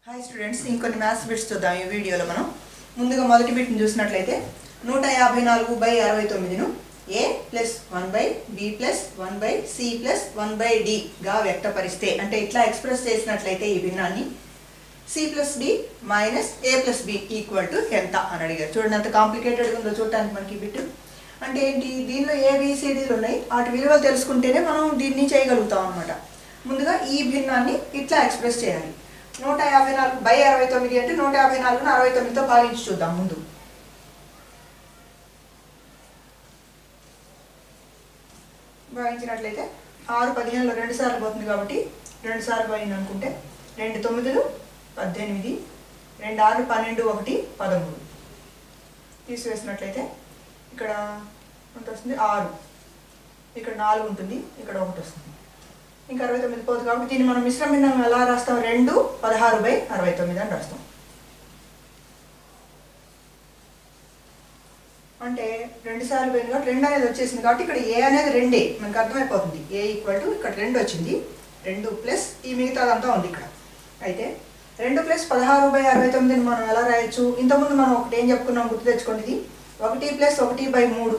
Hi students, ఇంకొన్ని maths bits చూద్దాం ఈ వీడియోలో. మనం ముందుగా మొదటి బిట్ని చూసినట్లయితే 154/69ను a plus 1/b plus 1/c plus 1/dగా వ్యక్తపరిస్తే, అంటే ఇట్లా ఎక్స్ప్రెస్ చేసినట్లయితే ఈ భిన్నాన్ని c plus d minus a plus b equal to ఎంత అని అడిగారు. చూడండి ఎంత కాంప్లికేటెడ్గా ఉందో చూడటానికి మనకి ఈ బిట్. అంటే ఏంటి, దీనిలో ABCDలు ఉన్నాయి, వాటి విలువలు తెలుసుకుంటేనే మనం దీన్ని చేయగలుగుతాం అనమాట. ముందుగా ఈ భిన్నాన్ని ఇట్లా ఎక్స్ప్రెస్ చేయాలి. 154/69 అంటే 154ను 69తో భాగించి చూద్దాం. ముందు భాగించినట్లయితే 6 15లో 2 సార్లు పోతుంది కాబట్టి 2 సార్లు పోయింది అనుకుంటే 2 9లు 18, 2 6 12, 1 13 తీసివేసినట్లయితే ఇక్కడ ఎంత వస్తుంది, 6, ఇక్కడ 4 ఉంటుంది, ఇక్కడ 1 వస్తుంది, ఇంకా 69 పోతుంది. కాబట్టి దీన్ని మనం మిశ్రమ భిన్నంగా ఎలా రాస్తాం, 2 16/69 అని రాస్తాం. అంటే 2 సార్లు పోయింది కాబట్టి 2 అనేది వచ్చేసింది కాబట్టి ఇక్కడ ఏ అనేది 2 మనకు అర్థమైపోతుంది. ఏ ఈక్వల్ టు ఇక్కడ 2 వచ్చింది, 2 ప్లస్ ఈ మిగతాదంతా ఉంది ఇక్కడ. అయితే 2 ప్లస్ 16/69 మనం ఎలా రాయొచ్చు, ఇంతకుముందు మనం ఒకటి ఏం చెప్పుకున్నాం గుర్తు తెచ్చుకోండి. ఇది 1 ప్లస్ 1/3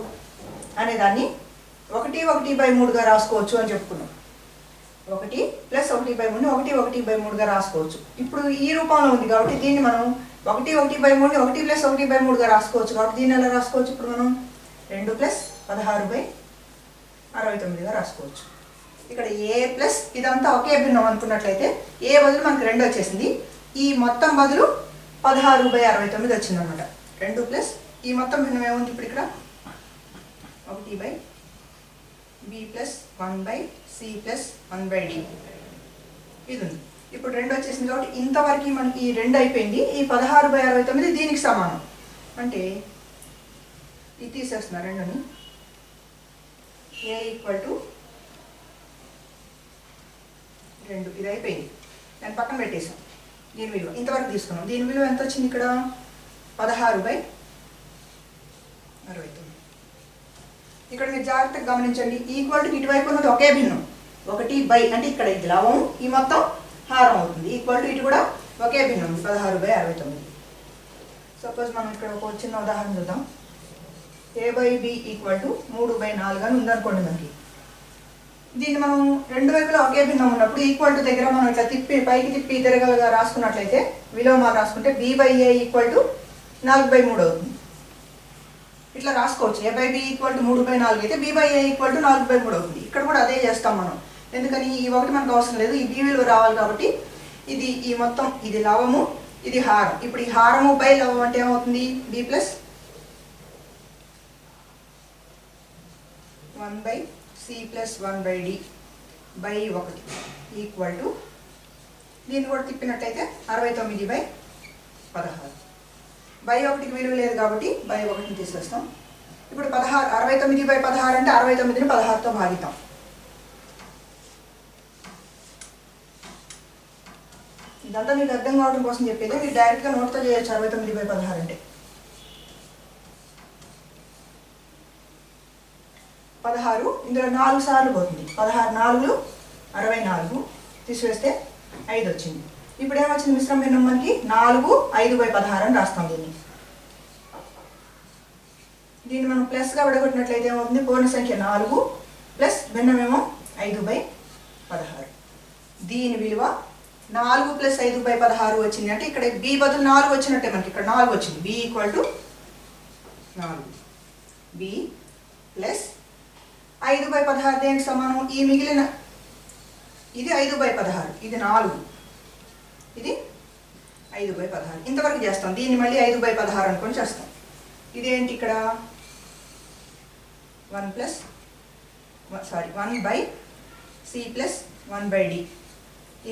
అనేదాన్ని 1/3గా రాసుకోవచ్చు అని చెప్పుకున్నాం. 1 ప్లస్ 1/3ని 1/3గా రాసుకోవచ్చు. ఇప్పుడు ఈ రూపంలో ఉంది కాబట్టి దీన్ని మనం 1/3ని 1 ప్లస్ 1/3గా రాసుకోవచ్చు. కాబట్టి దీన్ని ఎలా రాసుకోవచ్చు, ఇప్పుడు మనం 2 ప్లస్ 16/69గా రాసుకోవచ్చు. ఇక్కడ ఏ ప్లస్ ఇదంతా ఒకే భిన్నం అనుకున్నట్లయితే ఏ బదులు మనకు 2 వచ్చేసింది, ఈ మొత్తం బదులు 16/69 వచ్చింది అనమాట. 2 ప్లస్ ఈ మొత్తం భిన్నం ఏముంది, ఇప్పుడు ఇక్కడ 1/b plus 1/c plus 1/d ఇది ఉంది. ఇప్పుడు 2 వచ్చేసింది కాబట్టి ఇంతవరకు మనకి ఈ 2 అయిపోయింది. ఈ 16/69 దీనికి సమానం. అంటే ఇది తీసేస్తున్నా 2ని. ఏ ఈక్వల్ టు 2 ఇది అయిపోయింది, దాన్ని పక్కన పెట్టేసాం. దీని విలువ ఇంతవరకు తీసుకున్నాం. దీని విలువ ఎంత వచ్చింది, ఇక్కడ 16/69. ఇక్కడ మీరు జాగ్రత్తగా గమనించండి, ఈక్వల్ టు ఇటువైపు ఉన్నది ఒకే భిన్నం, 1/, అంటే ఇక్కడ ఇది లవం, ఈ మొత్తం హారం అవుతుంది. ఈక్వల్ టు ఇటు కూడా ఒకే భిన్నం 16/69. సపోజ్ మనం ఇక్కడ ఒక చిన్న ఉదాహరణ చూద్దాం. a/b ఈక్వల్ టు 3/4 అని ఉందనుకోండి మనకి. దీన్ని మనం రెండు వైపులా ఒకే భిన్నం ఉన్నప్పుడు ఈక్వల్ టు దగ్గర మనం ఇట్లా తిప్పి పైకి తిప్పి తిరగలుగా రాసుకున్నట్లయితే విలోమాలు రాసుకుంటే b/a ఈక్వల్ టు 4/3 అవుతుంది. ఇట్లా రాసుకోవచ్చు. a/b ఈక్వల్ టు 3/4 అయితే b/a ఈక్వల్ టు 4/3 అవుతుంది. ఇక్కడ కూడా అదే చేస్తాం మనం. ఎందుకని ఈ ఒకటి మనకు అవసరం లేదు, ఈ b విలువ రావాలి కాబట్టి. ఇది ఈ మొత్తం ఇది లవము, ఇది హారం. ఇప్పుడు ఈ హారము బై లవం అంటే ఏమవుతుంది, b plus 1/c plus 1/d by 1 equal to, దీన్ని కూడా తిప్పినట్లయితే 69/16. బై 1కి విలువ లేదు కాబట్టి బై 1ని తీసేస్తాం. ఇప్పుడు 69/16 అంటే 69ని 16తో భాగితాం. ఇదంతా మీకు అర్థం కావడం కోసం చెప్పేది, మీరు డైరెక్ట్గా నోట్తో చేయొచ్చు. 69/16 అంటే 16, ఇందులో 4 సార్లు పోతుంది. 16 4 64 తీసివేస్తే 5 వచ్చింది. ఇప్పుడు ఏమొచ్చింది, మిశ్రమ భిన్నం మనకి 4 5/16 అని రాస్తాం. దీన్ని మనం ప్లస్గా విడగొట్టినట్లయితే ఏమవుతుంది, పూర్ణ సంఖ్య 4 ప్లస్ భిన్నమేమో 5/16. దీని విలువ 4 ప్లస్ 5/16 వచ్చింది. అంటే ఇక్కడ b బదులు 4 వచ్చినట్టే, మనకి ఇక్కడ 4 వచ్చింది. b equal to 4, b plus 5/16 దేనికి సమానం, ఈ మిగిలిన ఇది 5/16, ఇది 4, ఇది 5/16. ఇంతవరకు చేస్తాం. దీన్ని మళ్ళీ 5/16 అనుకొని చేస్తాం. ఇదేంటి, ఇక్కడ 1/c plus 1/d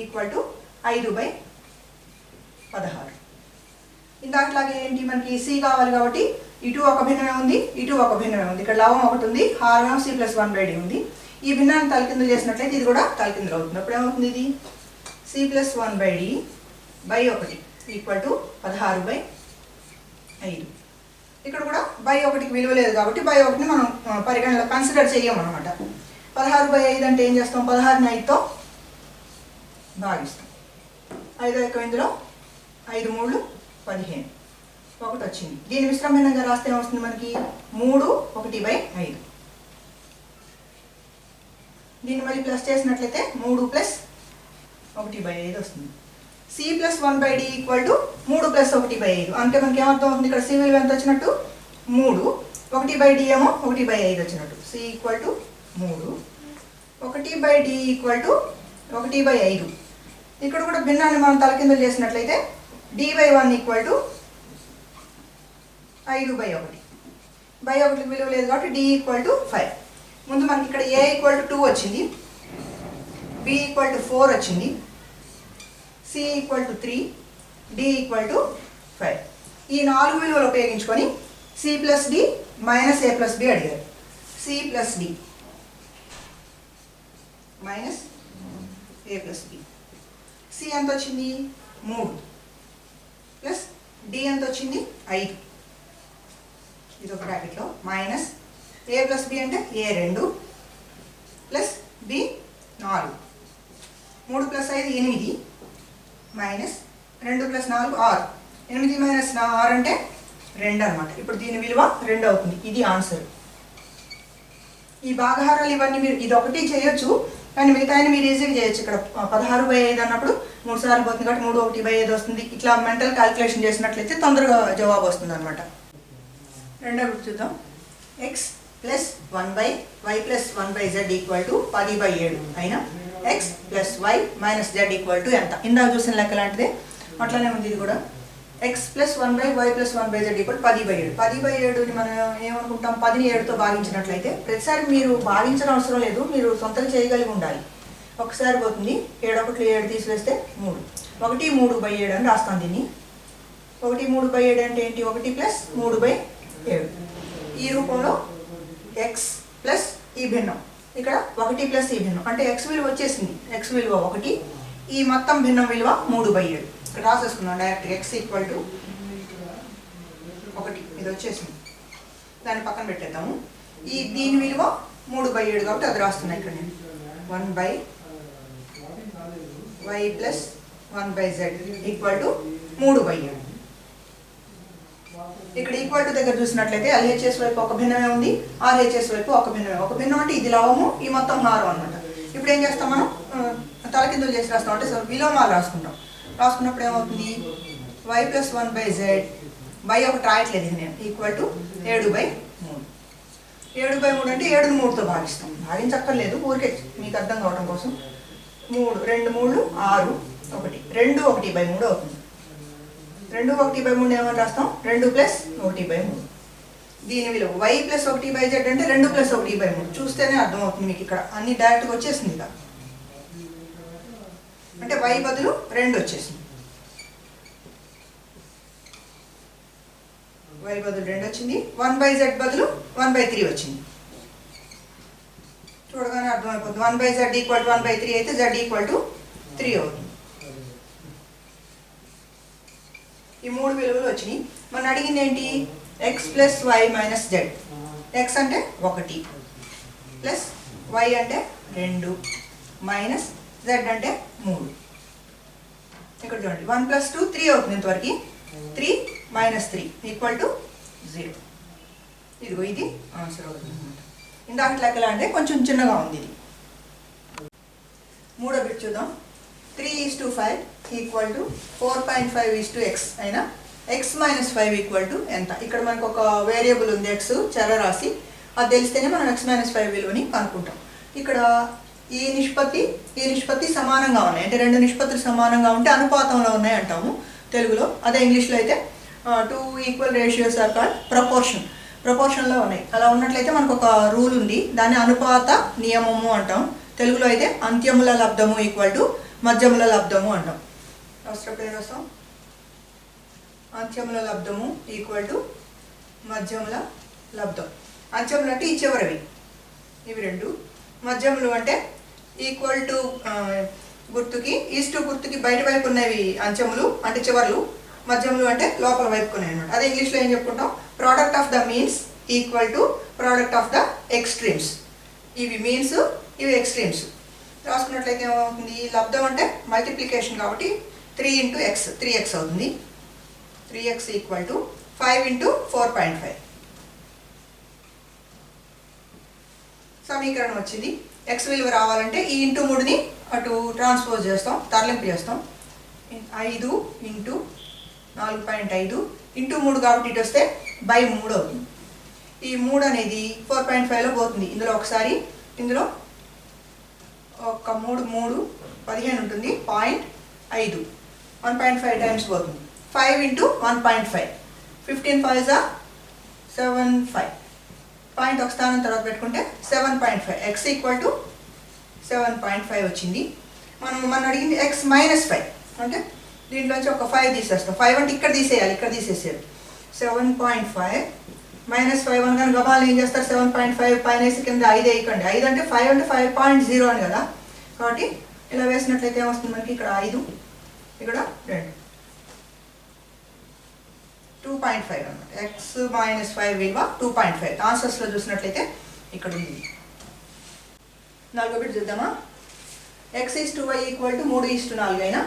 equal to 5/16. ఇందాకలాగే ఏంటి, మనకి c కావాలి కాబట్టి ఇటు ఒక భిన్నమే ఉంది, ఇటు ఒక భిన్నమే ఉంది. ఇక్కడ లవం ఒకటి ఉంది, హారం c ప్లస్ 1/d ఉంది. ఈ భిన్నాన్ని తలకిందులు చేసినట్లయితే ఇది కూడా తలకిందులు అవుతుంది. అప్పుడు ఏమవుతుంది, ఇది c plus 1/d by 1 equal to 16/5. ఇక్కడ కూడా బై 1కి విలువ లేదు కాబట్టి బై 1ని మనం పరిగణలో కన్సిడర్ చేయమన్నమాట. 16/5 అంటే ఏం చేస్తాం, 16ని 5తో భాగిస్తాం. 5 ఇందులో 5 3 15 ఒకటి వచ్చింది. దీని మిశ్రమ భిన్నంగా రాస్తే ఏమొస్తుంది మనకి 3 1/5. దీన్ని మళ్ళీ ప్లస్ చేసినట్లయితే 3 + 1/5 వస్తుంది. C + 1/d = 3 + 1/5. అంటే మనకి ఏమర్థం అవుతుంది, ఇక్కడ C విలువ ఎంత వచ్చినట్టు 3, 1/d ఏమో 1/5 వచ్చినట్టు. C = 3, 1/d = 1/5. ఇక్కడ కూడా భిన్నాన్ని మనం తలకిందులు చేసినట్లయితే d/1 = 5/1. 1 విలువ లేదు కాబట్టి d = 5. ముందు మనకి ఇక్కడ a = 2 వచ్చింది, b = 4 వచ్చింది, c = 3, d = 5. ఈ 4 విలువలు ఉపయోగించుకొని c + d - a + b అడిగారు. c + d - a + b. c ఎంత వచ్చింది 3 ప్లస్ d ఎంత వచ్చింది 5. ఇది ఒక బ్రాకెట్లో మైనస్ a + b అంటే a 2 ప్లస్ b 4. 3 + 5 8 మైనస్ 2 + 4 6. 8 - 6 అంటే 2 అన్నమాట. ఇప్పుడు దీని విలువ 2 అవుతుంది. ఇది ఆన్సర్. ఈ భాగహారాలు ఇవన్నీ మీరు ఇది ఒకటి చేయొచ్చు, కానీ మిగతాయని మీరు ఈజీగా చేయొచ్చు. ఇక్కడ 16/5 అన్నప్పుడు 3 సార్లు పోతుంది కాబట్టి 3 1/5 వస్తుంది. ఇట్లా మెంటల్ క్యాల్కులేషన్ చేసినట్లయితే తొందరగా జవాబు వస్తుంది అనమాట. రెండో బిట్ చూద్దాం. x + 1/y + 1/z = 10/7 అయినా x + y - z = ఎంత? ఇందాక చూసిన లెక్క లాంటిదే అట్లానే ఉంది ఇది కూడా. x + 1/y + 1/z = 10/7. 10/7ని మనం ఏమనుకుంటాం, 10ని 7తో భాగించినట్లయితే ప్రతిసారి మీరు భాగించడం అవసరం లేదు, మీరు సొంతంగా చేయగలిగి ఉండాలి. ఒకసారి పోతుంది 7 1 7 తీసివేస్తే 3. 1 3/7 అని రాస్తాం దీన్ని. 1 3/7 అంటే ఏంటి, 1 + 3/7. ఈ రూపంలో x ప్లస్ ఈ భిన్నం, ఇక్కడ 1 ప్లస్ ఈ భిన్నం అంటే x విలువ వచ్చేసింది. x విలువ 1, ఈ మొత్తం భిన్నం విలువ 3/7. ఇక్కడ రాసేసుకున్నాం డైరెక్ట్. x = 1 ఇది వచ్చేసింది. దాన్ని పక్కన పెట్టేద్దాము. దీని విలువ 3/7 కాబట్టి అది రాస్తున్నాయి ఇక్కడ నేను. 1/y + 1/z = 3/7. ఇక్కడ ఈక్వల్ టు దగ్గర చూసినట్లయితే LHS వైపు ఒక భిన్నమే ఉంది, RHS వైపు ఒక భిన్నమే. ఒక భిన్నం అంటే ఇది లవము, ఈ మొత్తం హారం అనమాట. ఇప్పుడు ఏం చేస్తాం మనం, తలకిందులు చేసి రాస్తాం అంటే విలోమాలు రాసుకుంటాం. రాసుకున్నప్పుడు ఏమవుతుంది, y + 1/z, y ఒకటి రాయట్లేదు నేను, = 7/3. 7/3 అంటే 7ని 3తో భాగిస్తాం. భాగించక్కర్లేదు, ఊరికే మీకు అర్థం కావడం కోసం. 3 2 3 6 1 2 1/3 అవుతుంది. 2 1/3 ఏమని రాస్తాం, 2 + 1/3. దీని విలువ y + 1/z అంటే 2 + 1/3. చూస్తేనే అర్థం అవుతుంది మీకు, ఇక్కడ అన్ని డైరెక్ట్గా వచ్చేసింది ఇక. అంటే y బదులు 2 వచ్చేసింది. y బదులు 2 వచ్చింది. 1/z బదులు 1/3 వచ్చింది. చూడగానే అర్థమైపోతుంది. 1/z = 1/3 అయితే z = 3 అవుతుంది. ఈ 3 విలువలు వచ్చినాయి. మనం అడిగింది ఏంటి, x + y - z. x అంటే 1 ప్లస్ y అంటే 2 మైనస్ z అంటే 3. ఇక్కడ చూడండి 1 + 2 3 అవుతుంది. ఇంతవరకు 3 - 3 = 0. ఇదిగో ఇది ఆన్సర్ అవుతుంది అనమాట. ఇందాక లెక్కలా అంటే కొంచెం చిన్నగా ఉంది ఇది. మూడో బిట్ చూద్దాం. 3:5 = 4.5:x అయినా x - 5 = ఎంత? ఇక్కడ మనకు ఒక వేరియబుల్ ఉంది x, చరరాశి. అది తెలిస్తేనే మనం x - 5 విలువని కనుక్కుంటాం. ఇక్కడ ఈ నిష్పత్తి సమానంగా ఉన్నాయి. అంటే 2 నిష్పత్తులు సమానంగా ఉంటే అనుపాతంలో ఉన్నాయి అంటాము తెలుగులో. అదే ఇంగ్లీష్లో అయితే 2 ఈక్వల్ రేషియోస్ ఆర్ కాల్డ్ ప్రపోర్షన్లో ఉన్నాయి. అలా ఉన్నట్లయితే మనకు ఒక రూల్ ఉంది, దాన్ని అనుపాత నియమము అంటాం. తెలుగులో అయితే అంత్యముల లబ్ధము = మధ్యముల లబ్ధము అంటాం. రాష్ట్రప్పుడు ఏం రాస్తాం, అంత్యముల లబ్ధము = మధ్యముల లబ్ధం. అంత్యములు అంటే ఈ చివరివి, ఇవి 2. మధ్యములు అంటే ఈక్వల్ టు గుర్తుకి గుర్తుకి బయట వైపు ఉన్నవి అంత్యములు అంటే చివర్లు, మధ్యములు అంటే లోపల వైపు ఉన్నాయి అన్నమాట. అదే ఇంగ్లీష్లో ఏం చెప్పుకుంటాం, product of the means = product of the extremes. ఇవి మీన్స్, ఇవి ఎక్స్ట్రీమ్స్. రాసుకున్నట్లయితే ఏమవుతుంది, లబ్ధం అంటే మల్టిప్లికేషన్ కాబట్టి 3 ఇంటూ ఎక్స్ 3x అవుతుంది. 3x ఈక్వల్ టు 5 ఇంటూ 4.5 సమీకరణం వచ్చింది. ఎక్స్ విలువ రావాలంటే ఈ ఇంటూ 3ని అటు ట్రాన్స్పోజ్ చేస్తాం, తరలింపు చేస్తాం. 5 ఇంటూ 4.5 ఇంటూ 3 కాబట్టి ఇటు వస్తే బై 3 అవుతుంది. ఈ 3 అనేది 4.5లో పోతుంది. ఇందులో ఒకసారి, ఇందులో ఒక 3 15 ఉంటుంది. 0.5 1.5 టైమ్స్ పోతుంది. 5 ఇంటూ 1.5 15 5 7.5 పాయింట్ ఒక స్థానం తర్వాత పెట్టుకుంటే 7.5 ఎక్స్ ఈక్వల్ టు 7.5 వచ్చింది. మనం అడిగింది ఎక్స్ -5 అంటే దీంట్లోంచి ఒక 5 తీసేస్తాం. 5 అంటే ఇక్కడ తీసేయాలి, ఇక్కడ తీసేసేయాలి. 7.5 -5 అని కానీ గబాలు ఏం చేస్తారు? 7.5 పైన వేసి కింద 5 వేయకండి. 5 అంటే 5 అంటే 5.0 అని కదా, కాబట్టి ఇలా వేసినట్లయితే ఏమొస్తుంది మనకి? ఇక్కడ 5 ఇక్కడ 2 2.5 అన్నమాట. ఎక్స్ -5 విలువ 2.5. ఆన్సర్స్లో చూసినట్లయితే ఇక్కడ ఉంది. 4వ బిట్ చూద్దామా? x is to y equal to 3:4 అయినా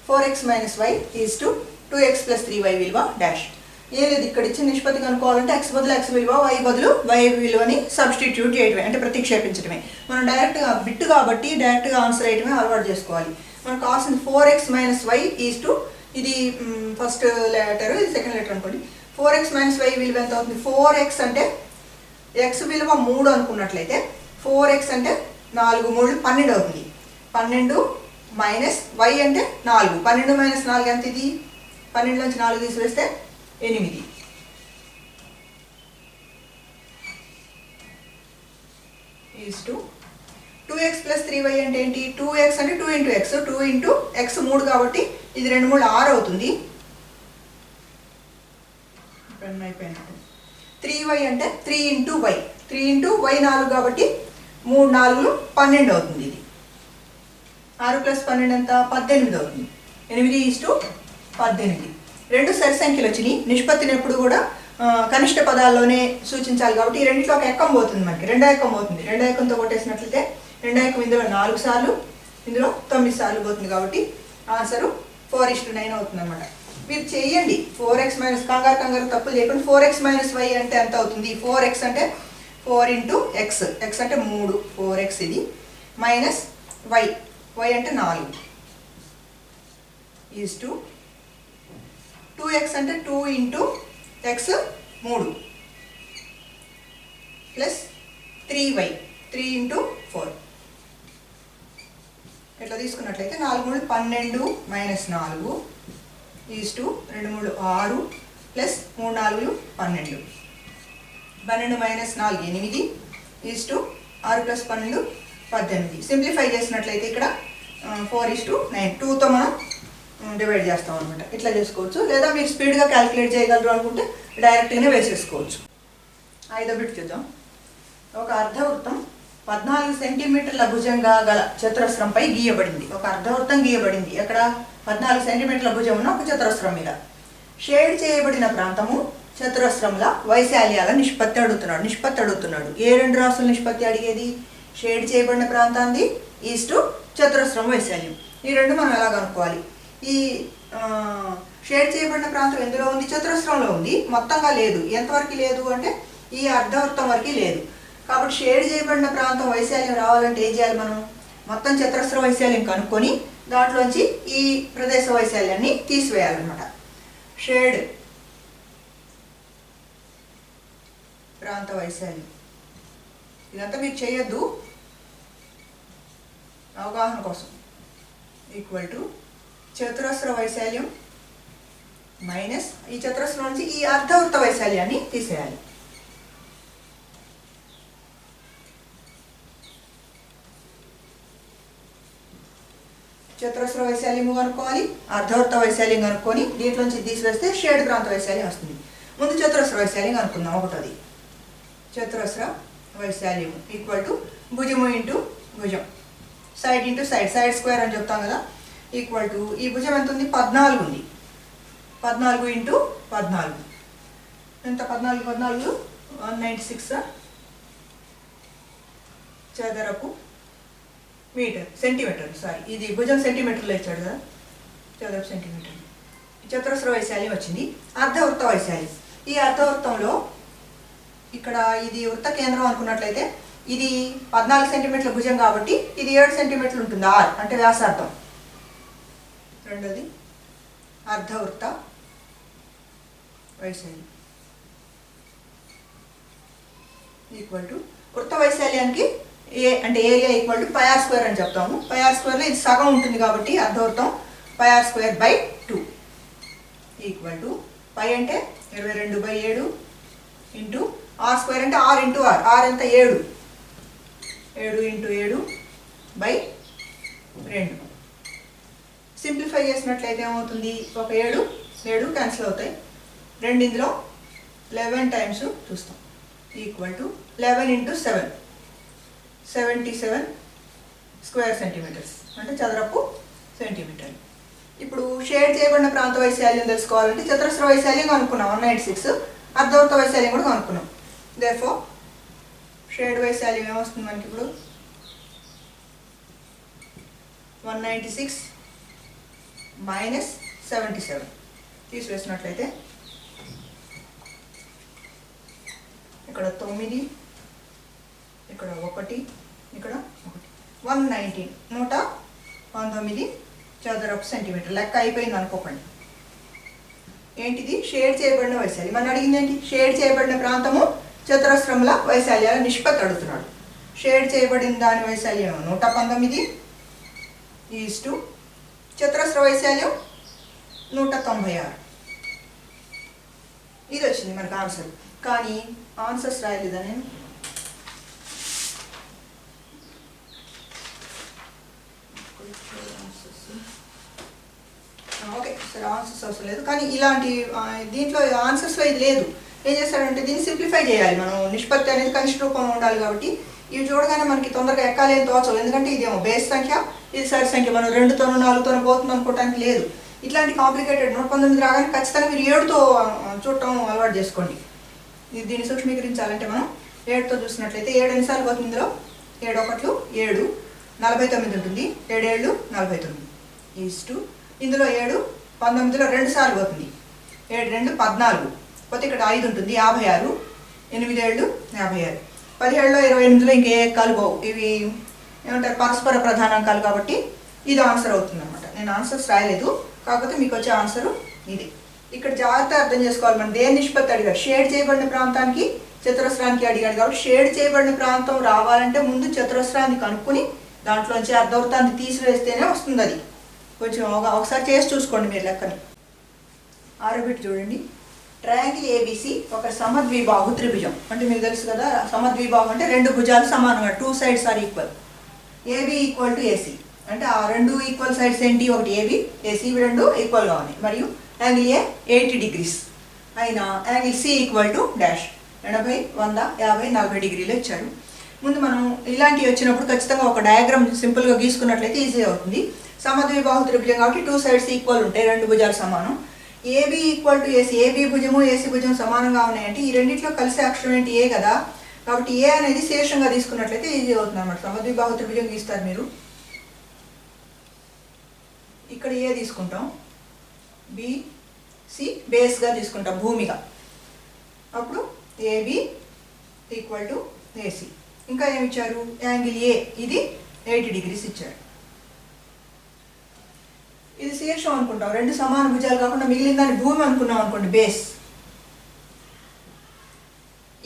4x - y is to 2x + 3y విలువ డాష్. ఏ లేదు, ఇక్కడ ఇచ్చిన నిష్పత్తి కనుక్కోవాలంటే x బదులు x విలువ, y బదులు y విలువని సబ్స్టిట్యూట్ చేయడమే, అంటే ప్రతిక్షేపించడమే. మనం డైరెక్ట్గా బిట్ కాబట్టి డైరెక్ట్గా ఆన్సర్ చేయడమే అలవాటు చేసుకోవాలి. మనకు కావాల్సింది 4x - y ఈజ్ టు, ఇది ఫస్ట్ లెటర్, ఇది సెకండ్ లెటర్ అనుకోండి. 4x - y విలువ ఎంత అవుతుంది? 4x అంటే x విలువ 3 అనుకున్నట్లయితే 4x అంటే 4 3 12 అవుతుంది. 12 మైనస్ y అంటే 4. 12 - 4 ఎంత? ఇది 12 నుంచి 4 తీసివేస్తే 8 ఈజ్ టు 2x + 3y అంటే ఏంటి? 2x అంటే 2 ఇంటూ x, 2 ఇంటూ x 3 కాబట్టి ఇది 2 3 6 అవుతుంది. 3y అంటే 3 ఇంటూ y, 3 ఇంటూ y 4 కాబట్టి 3 4 12 అవుతుంది. ఇది 6 + 12 ఎంత? 18 అవుతుంది. 8:18. రెండు సరి సంఖ్యలు వచ్చినాయి. నిష్పత్తిని ఎప్పుడు కూడా కనిష్ట పదాల్లోనే సూచించాలి కాబట్టి ఈ రెండింటిలో ఒక ఎక్కం పోతుంది మనకి, రెండో ఎక్కం పోతుంది. రెండో ఎక్కంతో కొట్టేసినట్లయితే రెండో ఎక్కం ఇందులో 4 సార్లు, ఇందులో 9 సార్లు పోతుంది. కాబట్టి ఆన్సరు 4:9 అవుతుంది అనమాట. మీరు చేయండి. 4x - కంగారు తప్పులు చేయకుండా 4x - y అంటే ఎంత అవుతుంది? 4x అంటే 4 ఇంటూ x, x అంటే 3, 4x ఇది, మైనస్ y, y అంటే 4 ఈజ్ టు 2x అంటే 2 into x 3 plus 3y, 3 into 4. ఇట్లా తీసుకున్నట్లయితే 4 3 12 minus 4 is to 2 3 6 plus 3 4 12. 12 minus 4 8 is to 6 plus 12 18. Simplify చేసినట్లయితే ఇక్కడ 4:9, 2తో మనం డివైడ్ చేస్తాం అనమాట. ఇట్లా చేసుకోవచ్చు. లేదా మీరు స్పీడ్గా క్యాలిక్యులేట్ చేయగలరు అనుకుంటే డైరెక్ట్గానే వేసేసుకోవచ్చు. 5వ బిట్ చూద్దాం. ఒక అర్ధవృత్తం 14 సెంటీమీటర్ల భుజంగా గల చతురస్రంపై గీయబడింది. ఒక అర్ధవృత్తం గీయబడింది. అక్కడ 14 సెంటీమీటర్ల భుజం ఉన్న ఒక చతురస్రం మీద షేడ్ చేయబడిన ప్రాంతము చతురస్రంల వైశాల్యాల నిష్పత్తి అడుగుతున్నాడు. ఏ రెండు రాసుల నిష్పత్తి అడిగేది? షేడ్ చేయబడిన ప్రాంతాన్ని ఈజ్ టు చతురస్రం వైశాల్యం. ఈ రెండు మనం ఎలా కనుక్కోవాలి? ఈ షేడ్ చేయబడిన ప్రాంతం ఎందులో ఉంది? చతురస్రంలో ఉంది. మొత్తంగా లేదు. ఎంతవరకు లేదు అంటే ఈ అర్ధవృత్తం వరకు లేదు. కాబట్టి షేడ్ చేయబడిన ప్రాంతం వైశాల్యం రావాలంటే ఏం చేయాలి? మనం మొత్తం చతురస్ర వైశాల్యం కనుక్కొని దాంట్లోంచి ఈ ప్రదేశ వైశాల్యాన్ని తీసివేయాలన్నమాట. షేడ్ ప్రాంత వైశాల్యం ఇదంతా మీరు చేయొద్దు, అవగాహన కోసం. ఈక్వల్ టు చతురస్ర వైశాల్యం మైనస్ ఈ చతురస్రం నుంచి ఈ అర్ధవృత్త వైశాల్యాన్ని తీసేయాలి. చతురస్ర వైశాల్యం కనుక్కోవాలి, అర్ధవృత్త వైశాల్యం కనుక్కొని దీంట్లోంచి తీసివేస్తే షేడ్ ప్రాంత వైశాల్యం వస్తుంది. ముందు చతురస్ర వైశాల్యం కనుక్కుందాం. ఒకటోది చతురస్ర వైశాల్యం ఈక్వల్ టు భుజము ఇంటూ భుజం, side into side, side square అని చెప్తాం కదా. ఈక్వల్ టు ఈ భుజం ఎంత ఉంది? 14 ఉంది. 14 ఇంటూ 14 ఎంత? 14 196 చదరపు మీటర్, సెంటీమీటర్. సారీ, ఇది భుజం సెంటీమీటర్లో ఇచ్చాడు కదా. చదరపు సెంటీమీటర్లు. చతురస్ర వైశాల్యం వచ్చింది. అర్ధవృత్త వైశాల్యం, ఈ అర్ధవృత్తంలో ఇక్కడ ఇది వృత్త కేంద్రం అనుకున్నట్లయితే ఇది 14 సెంటీమీటర్ల భుజం కాబట్టి ఇది 7 సెంటీమీటర్లు ఉంటుంది, ఆర్ అంటే వ్యాసార్థం. రెండోది అర్ధవృత్త వైశాల్యం ఈక్వల్ టు వృత్త వైశాల్యానికి ఏ అంటే area equal to πr square అని చెప్తాము. πr స్క్వేర్లో ఇది సగం ఉంటుంది కాబట్టి అర్ధవృత్తం πr square by 2 equal to π అంటే 22/7 ఇంటూ ఆర్ స్క్వేర్ అంటే ఆర్ ఇంటూ ఆర్, ఆర్ ఎంత 7 ఇంటూ 7 బై 2. సింప్లిఫై చేసినట్లయితే ఏమవుతుంది, ఒక 7 క్యాన్సిల్ అవుతాయి, 2 ఇందులో 11 టైమ్స్ చూస్తాం equal to 11 into 7 77 square centimetres అంటే చదరపు సెంటీమీటర్లు. ఇప్పుడు షేడ్ చేయబడిన ప్రాంత వైశాల్యం తెలుసుకోవాలంటే చతురస్ర వైశాల్యం కనుక్కున్నాం 196, అర్ధవృత్త వైశాల్యం కూడా కనుక్కున్నాం. దేర్ఫోర్ షేడ్ వైశాల్యం ఏమొస్తుంది మనకి ఇప్పుడు 196 మైనస్ 77 తీసివేసినట్లయితే ఇక్కడ 9, ఇక్కడ 1, ఇక్కడ 1, 119 చదరపు సెంటీమీటర్. లెక్క అయిపోయింది అనుకోకండి. ఏంటిది షేడ్ చేయబడిన వైశాల్యం. మనం అడిగింది ఏంటి, షేడ్ చేయబడిన ప్రాంతము చతురస్రముల వైశాల్యాల నిష్పత్తి అడుగుతున్నాడు. షేడ్ చేయబడిన దాని వైశాల్యం 119 ఈస్టు చతురస్ర వైశాల్యం 196. ఇది వచ్చింది మనకు ఆన్సర్. కానీ ఆన్సర్స్ రాయలేదా నేను? ఓకే సరే, ఆన్సర్స్ అవసరం లేదు. కానీ ఇలాంటి దీంట్లో ఆన్సర్స్లో ఇది లేదు. ఏం చేస్తాడంటే దీన్ని సింప్లిఫై చేయాలి మనం. నిష్పత్తి అనేది కనిష్ట రూపంలో ఉండాలి కాబట్టి ఇవి చూడగానే మనకి తొందరగా ఎక్కాలేని తోచవు. ఎందుకంటే ఇదేమో బేస్ సంఖ్య, ఇది సరి సంఖ్య. మనం 2తోనూ 4తోనూ పోతుంది అనుకోవడానికి లేదు. ఇట్లాంటి కాంప్లికేటెడ్ 119 రాగానే ఖచ్చితంగా మీరు 7తో చూడటం అలవాటు చేసుకోండి. దీన్ని సూక్ష్మీకరించాలంటే మనం 7తో చూసినట్లయితే 7 ఎన్నిసార్లు పోతుంది ఇందులో, 7 1 7 49 ఉంటుంది, 7 7 49 ఈస్టు ఇందులో 7 19లో 2 సార్లు పోతుంది, 7 2 14 పోతే ఇక్కడ 5 ఉంటుంది 56, 8 7 56, 17లో 28లో ఇంకే ఎక్కాలు పోవు. ఇవి ఏమంటారు పరస్పర ప్రధానాంకాలు కాబట్టి ఇది ఆన్సర్ అవుతుంది అనమాట. నేను ఆన్సర్స్ రాయలేదు, కాకపోతే మీకు వచ్చే ఆన్సరు ఇది. ఇక్కడ జాగ్రత్త అర్థం చేసుకోవాలి. మనం దేని నిష్పత్తి అడిగాడు, షేడ్ చేయబడిన ప్రాంతానికి చతురస్రానికి అడిగాడు కాబట్టి షేడ్ చేయబడిన ప్రాంతం రావాలంటే ముందు చతురస్రాన్ని కనుక్కొని దాంట్లోంచి అర్ధవృత్తాన్ని తీసివేస్తేనే వస్తుంది. అది కొంచెం ఒకసారి చేసి చూసుకోండి మీరు లెక్కని. 6వ బిట్ చూడండి. ట్రయాంగిల్ ఏబిసి ఒక సమద్విబాహు త్రిభుజం. అంటే మీకు తెలుసు కదా సమద్విబాహు అంటే 2 భుజాలు సమానంగా 2 sides are equal. AB equal to AC అంటే ఆ 2 ఈక్వల్ సైడ్స్ ఏంటి, ఒకటి ఏబి ఏసీ, ఇవి 2 ఈక్వల్గా ఉన్నాయి. మరియు యాంగిల్ ఏ 80 degrees అయినా angle C equal to dash 80 100 50 40 డిగ్రీలు ఇచ్చాడు. ముందు మనం ఇలాంటివి వచ్చినప్పుడు ఖచ్చితంగా ఒక డయాగ్రామ్ సింపుల్గా గీసుకున్నట్లయితే ఈజీ అవుతుంది. సమద్విబాహు త్రిభుజం కాబట్టి 2 sides ఈక్వల్ ఉంటాయి, 2 భుజాలు సమానం. AB equal to AC, AB భుజము ఏసీ భుజం సమానంగా ఉన్నాయంటే ఈ రెండింటిలో కలిసే అక్షరం ఏంటి, ఏ కదా. కాబట్టి ఏ అనేది శీర్షంగా తీసుకున్నట్లయితే ఈజీ అవుతుంది అన్నమాట. సమద్విబాహు త్రిభుజం గీస్తారు మీరు. ఇక్కడ ఏ తీసుకుంటాం, బిసి బేస్గా తీసుకుంటాం భూమిగా. అప్పుడు ఏబి ఈక్వల్ టు ఏసీ. ఇంకా ఏమి ఇచ్చారు, యాంగిల్ ఏ ఇది 80 degrees ఇచ్చారు. ఇది శీర్షం అనుకుంటాం, 2 సమాన భుజాలు కాకుండా మిగిలిన దాన్ని భూమి అనుకున్నాం అనుకోండి, బేస్.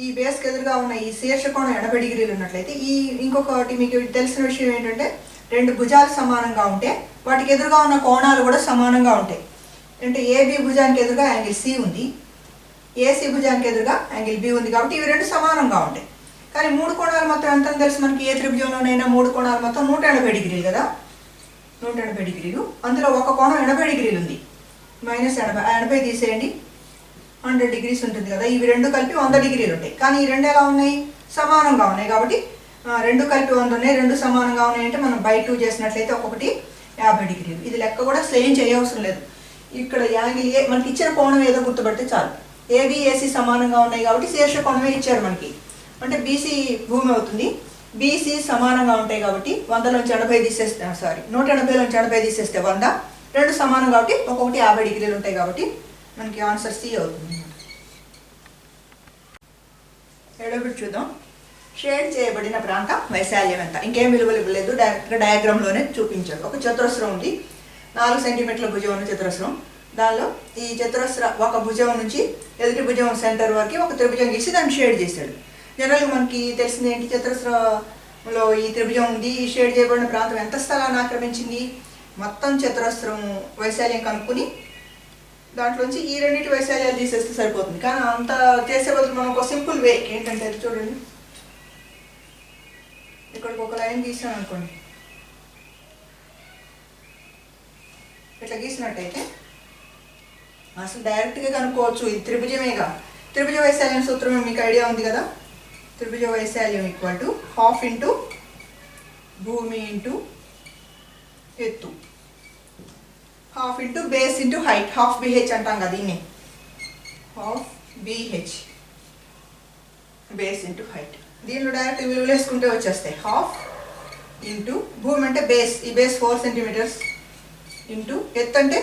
ఈ బేస్కి ఎదురుగా ఉన్న ఈ శీర్షకోణం 80 degrees ఉన్నట్లయితే ఈ ఇంకొకటి మీకు తెలిసిన విషయం ఏంటంటే 2 భుజాలు సమానంగా ఉంటే వాటికి ఎదురుగా ఉన్న కోణాలు కూడా సమానంగా ఉంటాయి. అంటే ఏబి భుజానికి ఎదురుగా యాంగిల్ సి ఉంది, ఏసీ భుజానికి ఎదురుగా యాంగిల్ బి ఉంది కాబట్టి ఇవి 2 సమానంగా ఉంటాయి. కానీ 3 కోణాలు మొత్తం ఎంత తెలుసు మనకి, ఏ త్రిభుజంలోనైనా 3 కోణాలు మొత్తం 180 degrees కదా, 180 degrees. అందులో ఒక కోణం 80 degrees ఉంది, మైనస్ 80 తీసేయండి 100 degrees ఉంటుంది కదా. ఇవి 2 కలిపి 100 degrees ఉంటాయి. కానీ ఈ 2 ఎలా ఉన్నాయి, సమానంగా ఉన్నాయి కాబట్టి 2 కలిపి 100 ఉన్నాయి, 2 సమానంగా ఉన్నాయంటే మనం బై 2 చేసినట్లయితే ఒక్కొక్కటి 50 degrees. ఇది లెక్క కూడా సేమ్ చేయవసరం లేదు. ఇక్కడ యాంగిల్ ఏ మనకి ఇచ్చిన కోణం ఏదో గుర్తుపడితే చాలు. ఏబి ఏసీ సమానంగా ఉన్నాయి కాబట్టి శీర్ష కోణమే ఇచ్చారు మనకి. అంటే బీసీ భూమి అవుతుంది, బీసీ సమానంగా ఉంటాయి కాబట్టి 100లోంచి 80 తీసేస్తే 180లోంచి 80 తీసేస్తే 100, రెండు సమానం కాబట్టి ఒక్కొక్కటి 50 డిగ్రీలు ఉంటాయి కాబట్టి మనకి ఆన్సర్ సి అవుతుంది. 7వ బిట్ చూద్దాం. షేడ్ చేయబడిన ప్రాంత వైశాల్యం ఎంత? ఇంకేం విలువలు ఇవ్వలేదు, డైరెక్ట్గా డయాగ్రామ్లోనే చూపించాడు. ఒక చతురస్రం ఉంది, 4 సెంటీమీటర్ల భుజం ఉన్న చతురస్రం. దానిలో ఈ చతురస్ర ఒక భుజం నుంచి ఎదుటి భుజం సెంటర్ వరకు ఒక త్రిభుజం గీసి దాన్ని షేడ్ చేశాడు. జనరల్గా మనకి తెలిసింది ఏంటి, చతురస్రంలో ఈ త్రిభుజం ఉంది, ఈ షేడ్ చేయబడిన ప్రాంతం ఎంత స్థలాన్ని ఆక్రమించింది, మొత్తం చతురస్రం వైశాల్యం కనుక్కొని దాంట్లోంచి ఈ రెండింటి వైశాల్యాలు తీసేస్తే సరిపోతుంది. కానీ అంత చేసే బదులు మనం ఒక సింపుల్ వే ఏంటంటే, అది చూడండి, ఇక్కడికి ఒక లైన్ గీసాను అనుకోండి, ఇట్లా గీసినట్టయితే అసలు డైరెక్ట్గా కనుక్కోవచ్చు, ఇది త్రిభుజమేగా. త్రిభుజ వైశాల్యం సూత్రం మీకు ఐడియా ఉంది కదా, త్రిభుజ వైశాల్యం ఈక్వల్ టు హాఫ్ ఇంటూ భూమి ఇంటూ ఎత్తు, half into base into height, half BH అంటాం కదా దీన్ని, half BH base into height. దీనిలో డైరెక్ట్ విలువలు వేసుకుంటే వచ్చేస్తాయి. హాఫ్ ఇంటూ భూమి అంటే బేస్, ఈ బేస్ 4 సెంటీమీటర్స్ ఇంటూ ఎత్తు అంటే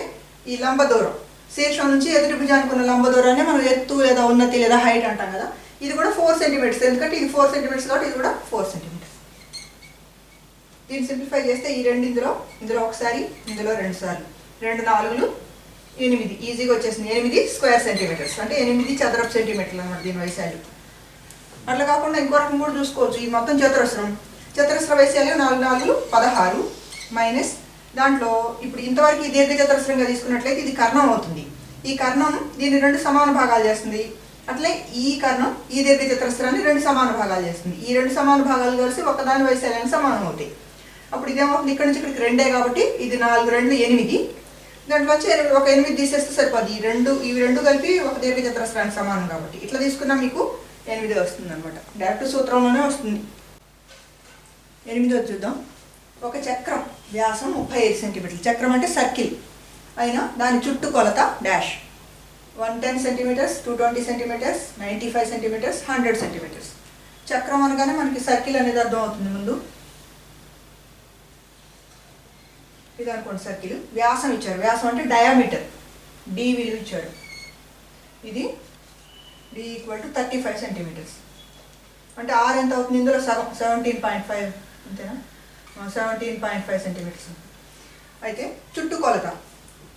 ఈ లంబ దూరం, శీర్షం నుంచి ఎదుటి భుజానికి ఉన్న లంబ దూరాన్ని మనం ఎత్తు లేదా ఉన్నతి లేదా హైట్ అంటాం కదా. ఇది కూడా 4 సెంటీమీటర్స్, ఎందుకంటే ఇది 4 సెంటీమీటర్స్ కాబట్టి ఇది కూడా 4 సెంటీమీటర్స్. దీన్ని సింప్లిఫై చేస్తే ఈ రెండు ఇందులో ఒకసారి, ఇందులో 2 సార్లు, 2 4లు 8, ఈజీగా వచ్చేసింది. 8 స్క్వేర్ సెంటీమీటర్స్ అంటే 8 చదరపు సెంటీమీటర్లు అన్నమాట దీని వైశాల్యం. అట్లా కాకుండా ఇంకో రకం కూడా చూసుకోవచ్చు. ఈ మొత్తం చతురస్ర వైశాల్యం 4 4 16 మైనస్ దాంట్లో ఇప్పుడు ఇంతవరకు ఈ దీర్ఘ చతురస్రంగా తీసుకున్నట్లయితే ఇది కర్ణం అవుతుంది. ఈ కర్ణం దీన్ని 2 సమాన భాగాలు చేస్తుంది. అట్లే ఈ కర్ణం ఈ దీర్ఘ చతురస్రాన్ని 2 సమాన భాగాలు చేస్తుంది. ఈ 2 సమాన భాగాలు కలిసి ఒకదాని వైశాల్యానికి సమానం అవుతాయి. అప్పుడు ఇదేమవుతుంది, ఇక్కడ నుంచి ఇక్కడికి 2 కాబట్టి ఇది 4 2 8, దాంట్లోంచి ఒక 8 తీసేస్తే సరిపోదు. ఇవి రెండు కలిపి ఒక దీర్ఘ చతురస్రానికి సమానం కాబట్టి ఇట్లా తీసుకున్నా మీకు 8 వస్తుంది అనమాట. డైరెక్ట్ సూత్రంలోనే వస్తుంది. 8వ చూద్దాం. ఒక చక్రం వ్యాసం 35 సెంటీమీటర్లు, చక్రం అంటే సర్కిల్ అయినా దాని చుట్టూ కొలత dash 110 centimetres, 220 centimetres, 95 centimetres, 100 centimetres. చక్రం అనగానే మనకి సర్కిల్ అనేది అర్థం అవుతుంది. ముందు ఇది అనుకోండి సర్కిల్, వ్యాసం ఇచ్చారు, వ్యాసం అంటే డయామీటర్, డి విలువ ఇచ్చాడు. ఇది డి ఈక్వల్ టు 35 సెంటీమీటర్స్ అంటే ఆర్ ఎంత అవుతుంది, ఇందులో సగం 17.5 అంతేనా, 17.5 సెంటీమీటర్స్. అయితే చుట్టుకొలత,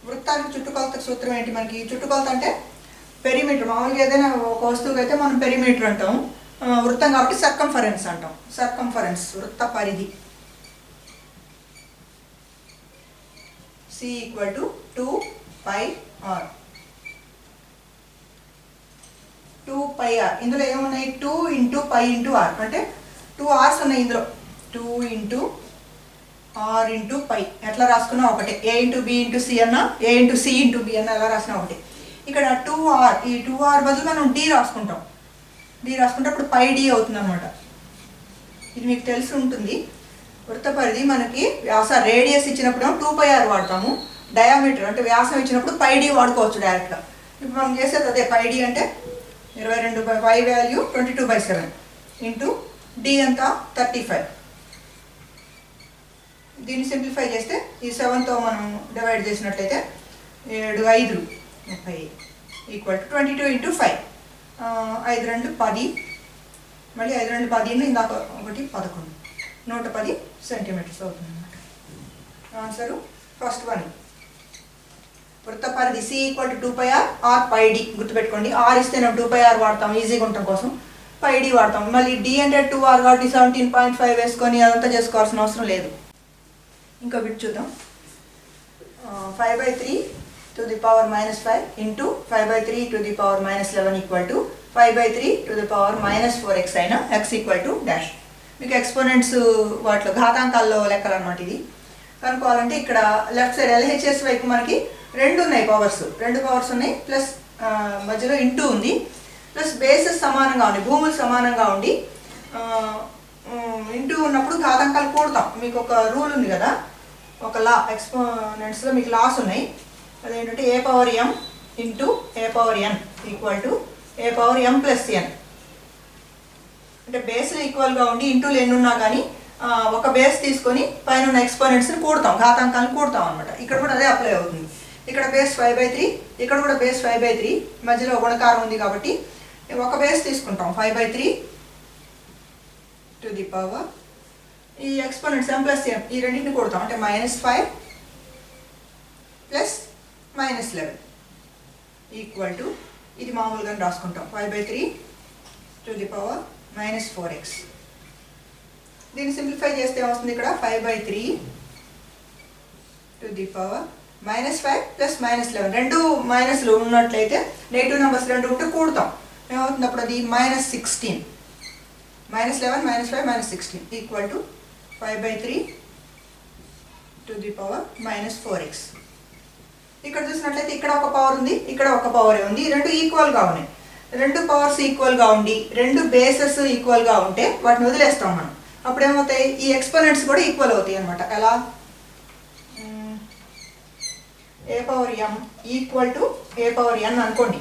వృత్తానికి చుట్టుకొలత సూత్రం ఏంటి, మనకి చుట్టుకొలత అంటే పెరిమీటర్. మామూలుగా ఏదైనా ఒక వస్తువుకి అయితే మనం పెరిమీటర్ అంటాం, వృత్తం కాబట్టి సర్కంఫరెన్స్ అంటాం. సర్కంఫరెన్స్ వృత్త పరిధి. C equal to 2πr. 2πr ఇందులో ఏమున్నాయి, 2 ఇంటూ π ఇంటూ r అంటే 2 r's ఉన్నాయి ఇందులో. 2 ఇంటూ r ఇంటూ π ఎట్లా రాసుకున్నా ఒకటే. a into b into c అన్నా, a into c into b అన్నా ఎలా రాసినా ఒకటే. ఇక్కడ 2r, ఈ 2r బదులు మనం d రాసుకుంటాం. d రాసుకుంటే అప్పుడు πd అవుతుంది అనమాట. ఇది మీకు తెలిసి ఉంటుంది. వృత్త పరిధి మనకి రేడియస్ ఇచ్చినప్పుడు 2πr వాడతాము, డయామీటర్ అంటే వ్యాసం ఇచ్చినప్పుడు πd వాడుకోవచ్చు డైరెక్ట్గా. ఇప్పుడు మనం చేసేది అదే. πd అంటే 22, y వాల్యూ 22/7 ఇంటూ d అంతా 35. దీన్ని సింప్లిఫై చేస్తే ఈ 7తో మనం డివైడ్ చేసినట్లయితే 7 5 30 ఈక్వల్ టు 22 ఇంటూ 5. 5 2 10, మళ్ళీ 5 2 10, ఇందాక 1 11, 110 సెంటీమీటర్స్ అవుతుంది అన్నమాట. Answer first one. వృత్త పరిధి C equal to 2πr are πd. గుర్తుపెట్టుకోండి, ఆర్ ఇస్తే మనం 2πr వాడతాం ఈజీగా ఉండటం కోసం, πd వాడతాం. మళ్ళీ d అంటే 2r కాబట్టి 17.5 వేసుకొని అదంతా చేసుకోవాల్సిన అవసరం లేదు. ఇంకో బిట్ చూద్దాం. 5/3 to the power minus 5 into 5/3 to the power minus 11 equal to 5/3 to the power minus 4x అయినా x equal to dash. మీకు ఎక్స్పోనెంట్స్ వాటిలో ఘాతాంకాల్లో లెక్కలు అనమాట. ఇది కనుక్కోవాలంటే ఇక్కడ లెఫ్ట్ సైడ్ LHS వైపు మనకి 2 ఉన్నాయి పవర్స్, 2 పవర్స్ ఉన్నాయి, ప్లస్ మధ్యలో ఇంటూ ఉంది, ప్లస్ బేసెస్ సమానంగా ఉంది, భూములు సమానంగా ఉండి ఇంటూ ఉన్నప్పుడు ఘాతాంకాలు కూడతాం. మీకు ఒక రూల్ ఉంది కదా, ఒక లా, ఎక్స్పోనెంట్స్లో మీకు లాస్ ఉన్నాయి. అదేంటంటే a⁴m into a⁴n equal to a⁴m + n. అంటే బేస్లు ఈక్వల్గా ఉండి ఇంటూలు ఎన్ని ఉన్నా కానీ ఒక బేస్ తీసుకొని పైన ఉన్న ఎక్స్పోనెంట్స్ని కూడతాం, ఘాతాంకాలను కూడతాం అనమాట. ఇక్కడ కూడా అదే అప్లై అవుతుంది. ఇక్కడ బేస్ 5/3, ఇక్కడ కూడా బేస్ 5/3, మధ్యలో గుణకారం ఉంది కాబట్టి ఒక బేస్ తీసుకుంటాం 5/3 టు ది పవర్ ఈ ఎక్స్పోనెంట్స్ m ప్లస్ m ఈ రెండింటిని కూడతాం, అంటే -5 ప్లస్ -11 ఈక్వల్ టు ఇది మామూలుగా రాసుకుంటాం 5/3 టు ది పవర్ -4x. దీన్ని సింప్లిఫై చేస్తే ఏమొస్తుంది, ఇక్కడ 5/3 టు ది పవర్ -5 ప్లస్ -11 రెండు మైనస్లు ఉన్నట్లయితే నెగిటివ్ నెంబర్స్ రెండు ఉంటే కూడతాం, ఏమవుతుంది అప్పుడు అది -16 -11 -5 -16 equal to 5/3 to the power -4x. ఇక్కడ చూసినట్లయితే ఇక్కడ ఒక పవర్ ఉంది, ఇక్కడ ఒక పవర్ ఉంది, రెండు ఈక్వల్గా ఉన్నాయి. రెండు పవర్స్ ఈక్వల్గా ఉండి రెండు బేసెస్ ఈక్వల్గా ఉంటే వాటిని వదిలేస్తాం మనం. అప్పుడు ఏమవుతాయి, ఈ ఎక్స్పోనెంట్స్ కూడా ఈక్వల్ అవుతాయి అనమాట. ఎలా, a/m ఈక్వల్ టు a/n అనుకోండి.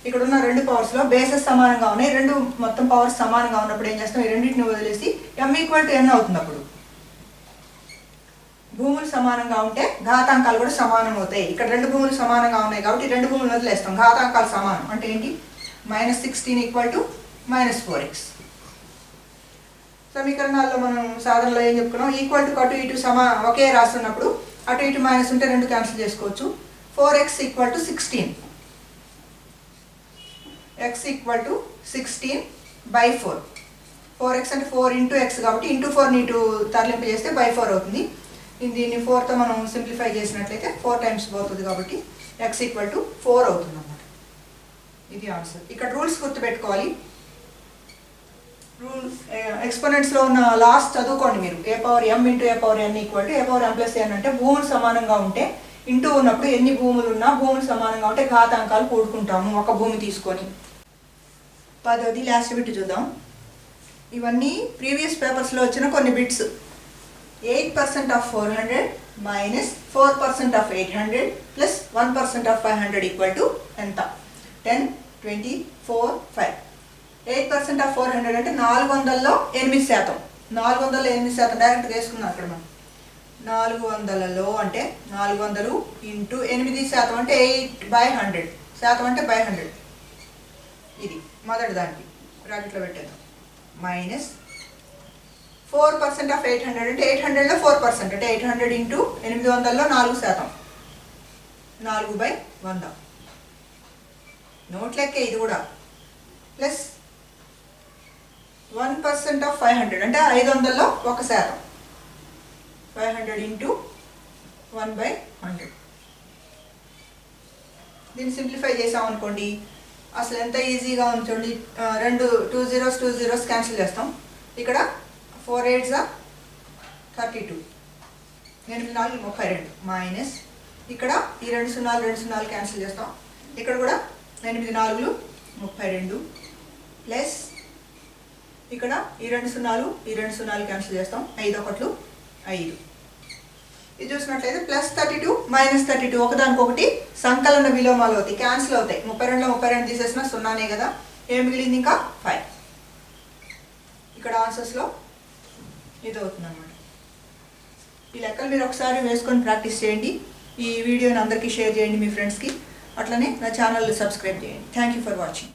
ఇక్కడ ఉన్న రెండు పవర్స్లో బేసెస్ సమానంగా ఉన్నాయి, రెండు మొత్తం పవర్స్ సమానంగా ఉన్నప్పుడు ఏం చేస్తాం, ఈ రెండింటిని వదిలేసి m ఈక్వల్ టు n అవుతుంది. అప్పుడు భూములు సమానంగా ఉంటే ఘాతాంకాలు కూడా సమానం అవుతాయి. ఇక్కడ రెండు భూములు సమానంగా ఉన్నాయి కాబట్టి రెండు భూములు వదిలేస్తాం, ఘాతాంకాలు సమానం అంటే ఏంటి, -16 ఈక్వల్ టు -4x. సమీకరణాల్లో మనం సాధారణలో ఏం చెప్పుకున్నాం, ఈక్వల్ టు అటు ఇటు ఒకే రాస్తున్నప్పుడు అటు ఇటు మైనస్ ఉంటే రెండు క్యాన్సిల్ చేసుకోవచ్చు. 4x equal to 16, x equal to 16/4. 4x అంటే 4 ఇంటూ x కాబట్టి ఇంటూ 4ని ఇటు తరలింపు చేస్తే 4 అవుతుంది. దీన్ని 4తో మనం సింప్లిఫై చేసినట్లయితే 4 టైమ్స్ పోతుంది కాబట్టి x ఈక్వల్ టు 4 అవుతుంది అన్నమాట. ఇది ఆన్సర్. ఇక్కడ రూల్స్ గుర్తుపెట్టుకోవాలి. రూల్ ఎక్స్పోనెంట్స్లో ఉన్న లాస్ట్ చదువుకోండి మీరు. a/m into a/n equal to a/m plus n అంటే భూములు సమానంగా ఉంటే ఇంటూ ఉన్నప్పుడు ఎన్ని భూములు ఉన్నా భూములు సమానంగా ఉంటే ఘాతాంకాలు కూడుకుంటాము ఒక భూమి తీసుకొని. 10వ లాస్ట్ బిట్ చూద్దాం. ఇవన్నీ ప్రీవియస్ పేపర్స్లో వచ్చిన కొన్ని bits. 8% of 400 minus 4% of 800 plus 1% of 500 equal to ఎంత, 10, 20, 4, 5. 8% ఆఫ్ 400 అంటే 400లో 8%. 400లో 8% డైరెక్ట్గా వేసుకున్నాం అక్కడ మనం. 400లో అంటే 400 ఇంటూ 8% అంటే 8/100, శాతం అంటే 100. ఇది మొదటి దానికి బ్రాకెట్లో పెట్టేద్దాం. మైనస్ 4% ఆఫ్ 800 అంటే 800లో 4% అంటే 800 ఇంటూ 800లో 4%, 4/100. నోట్ లెక్కే ఇది కూడా. ప్లస్ 1% ఆఫ్ 500 అంటే 500లో 1%, 500 ఇంటూ 1/100. దీన్ని సింప్లిఫై చేసామనుకోండి అసలు ఎంత ఈజీగా ఉంచండి. 2 zeros క్యాన్సిల్ చేస్తాం. ఇక్కడ 4 8s 32, 8 4 32 మైనస్ ఇక్కడ ఈ 2 0 క్యాన్సిల్ చేస్తాం. ఇక్కడ కూడా 8 4 32 ప్లస్ ఇక్కడ ఈ 2 0 క్యాన్సిల్ చేస్తాం. 5 1 5. ఇది చూసినట్లయితే +32 -32 ఒకదానికొకటి సంకలన విలోమాలు అవుతాయి, క్యాన్సిల్ అవుతాయి. 32లో 32 తీసేసిన 0నే కదా, ఏం మిగిలింది ఇంకా 5. ఇక్కడ ఆన్సర్స్లో ఇది అవుతుంది అన్నమాట. ఈ లెక్కలు మీరు ఒకసారి వేసుకొని ప్రాక్టీస్ చేయండి. ఈ వీడియోని అందరికీ షేర్ చేయండి మీ ఫ్రెండ్స్కి. అట్లనే నా ఛానల్ సబ్స్క్రైబ్ చేయండి. Thank you for watching.